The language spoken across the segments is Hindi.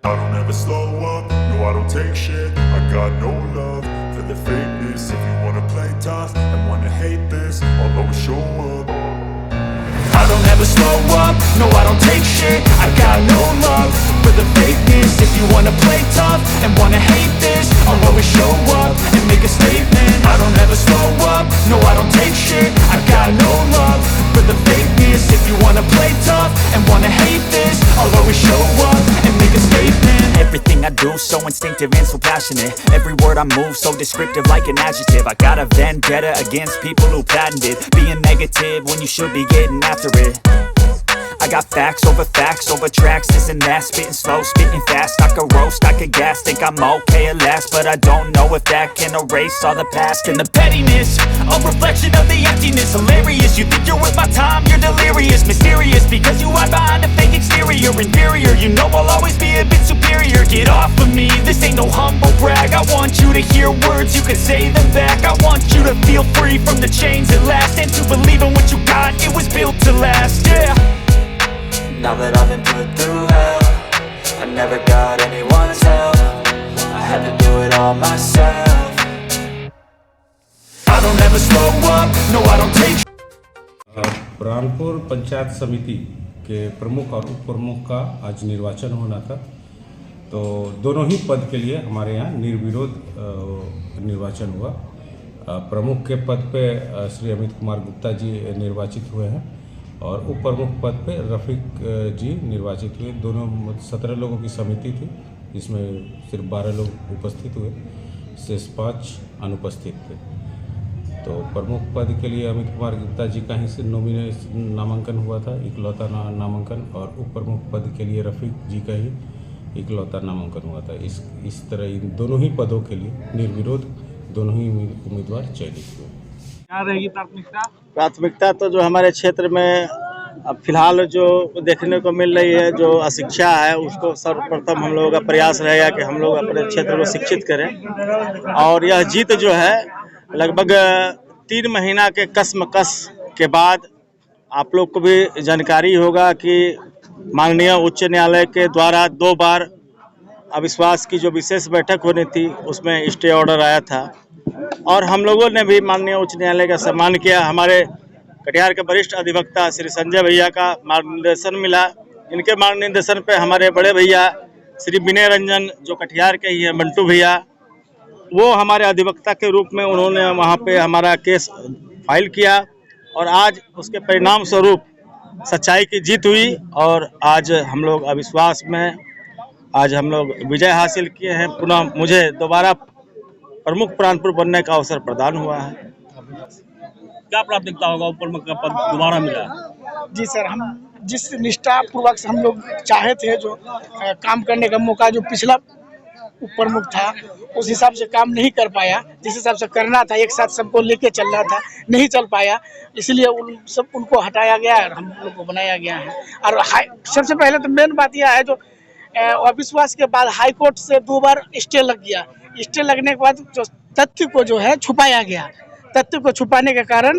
I don't ever slow up, no I don't take shit. I got no love for the fakeness. If you wanna play tough and wanna hate this, I'll always show up. I don't ever slow up, no I don't take shit. I got no love for the fakeness. If you wanna play tough and wanna hate this, I'll always show up and make a statement. I don't ever slow up, no I don't take shit. I got no love for the fakeness. If you wanna play tough and wanna hate this, I'll always show up and make a statement. Everything I do so instinctive and so passionate. Every word I move so descriptive like an adjective. I got a vendetta against people who patented being negative when you should be getting after it. I got facts over tracks, this and that. Spitting slow, spitting fast. I could roast, I could gas. Think I'm okay at last, but I don't know if that can erase all the past. And the pettiness, a reflection of the emptiness. Hilarious, you think you're worth my time, you're delirious. Mysterious, because you hide behind a fake exterior. Inferior, you know I'll always be a bit superior. Get off of me, this ain't no humble brag. I want you to hear words, you can say them back. I want you to feel free from the chains at last, and to believe in what you got, it was built to last, yeah. Now that I've been put through hell, I never got anyone's help. I had to do it all myself. I don't ever slow up, no I don't take Burhanpur panchayat समिति के प्रमुख और उप प्रमुख का आज निर्वाचन होना था। तो दोनों ही पद के लिए हमारे यहाँ निर्विरोध निर्वाचन हुआ। प्रमुख के पद पे श्री अमित कुमार गुप्ता जी निर्वाचित हुए हैं और उप प्रमुख पद पे रफीक जी निर्वाचित हुए। दोनों 17 लोगों की समिति थी, जिसमें सिर्फ 12 लोग उपस्थित हुए, शेष 5 अनुपस्थित थे। तो प्रमुख पद के लिए अमित कुमार गुप्ता जी का ही से नामांकन हुआ था, इकलौता नामांकन, और उप प्रमुख पद के लिए रफीक जी का ही इकलौता नामांकन हुआ था। इस तरह इन दोनों ही पदों के लिए निर्विरोध दोनों ही उम्मीदवार चयनित हुए। क्या रहेगी प्राथमिकता? प्राथमिकता तो जो हमारे क्षेत्र में अब फिलहाल जो देखने को मिल रही है, जो अशिक्षा है, उसको सर्वप्रथम हम लोगों का प्रयास रहेगा कि हम लोग अपने क्षेत्र को शिक्षित करें। और यह जीत जो है लगभग 3 महीना के कसमकस के बाद, आप लोग को भी जानकारी होगा कि माननीय उच्च न्यायालय के द्वारा 2 बार अविश्वास की जो विशेष बैठक होनी थी उसमें स्टे ऑर्डर आया था, और हम लोगों ने भी माननीय उच्च न्यायालय का सम्मान किया। हमारे कटिहार के वरिष्ठ अधिवक्ता श्री संजय भैया का मार्गदर्शन मिला। इनके मार्गदर्शन पे हमारे बड़े भैया श्री विनय रंजन, जो कटिहार के ही है, मंटू भैया, वो हमारे अधिवक्ता के रूप में उन्होंने वहाँ पे हमारा केस फाइल किया, और आज उसके परिणाम स्वरूप सच्चाई की जीत हुई, और आज हम लोग अविश्वास में आज हम लोग विजय हासिल किए हैं। पुनः मुझे दोबारा प्रमुख बुरहानपुर बनने का अवसर प्रदान हुआ है। क्या प्राथमिकता होगा? उप प्रमुख का पद दोबारा मिला। जी सर, हम जिस निष्ठा पूर्वक हम लोग चाहे थे, जो काम करने का मौका जो पिछला उप प्रमुख था उस हिसाब से काम नहीं कर पाया, जिस हिसाब से करना था, एक साथ सबको लेके चलना था, नहीं चल पाया, इसलिए उनको हटाया गया और हम लोग को बनाया गया है। और सबसे पहले तो मेन बात यह है, जो अविश्वास के बाद हाई कोर्ट से 2 बार स्टे लग गया। स्टे लगने के बाद जो तथ्य को जो है छुपाया गया, तथ्य को छुपाने के कारण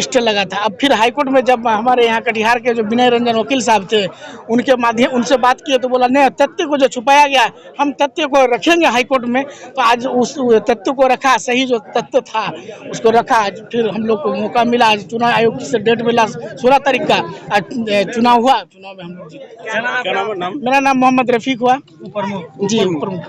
स्टे लगा था। अब फिर हाईकोर्ट में जब हमारे यहाँ कटिहार के जो विनय रंजन वकील साहब थे, उनके माध्यम उनसे बात किए तो बोला नहीं, तथ्य को जो छुपाया गया हम तथ्य को रखेंगे हाईकोर्ट में। तो आज उस तथ्य को रखा, सही जो तथ्य था उसको रखा। आज फिर हम लोग को मौका मिला, आज चुनाव आयोग से डेट मिला 16 तारीख का, आज चुनाव हुआ, चुनाव में हम लोग जीते। मेरा नाम मोहम्मद रफीक हुआ, जी प्रमुख।